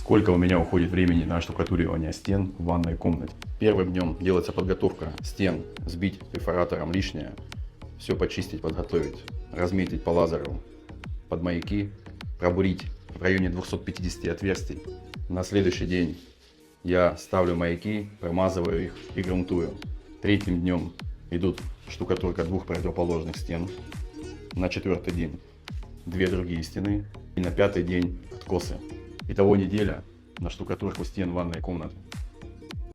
Сколько у меня уходит времени на штукатуривание стен в ванной комнате? Первым днем делается подготовка стен, сбить перфоратором лишнее, все почистить, подготовить, разметить по лазеру под маяки, пробурить в районе 250 отверстий. На следующий день я ставлю маяки, промазываю их и грунтую. Третьим днем идут штукатурка двух противоположных стен. На четвертый день две другие стены. И на пятый день откосы. Итого неделя на штукатурку стен ванной комнаты.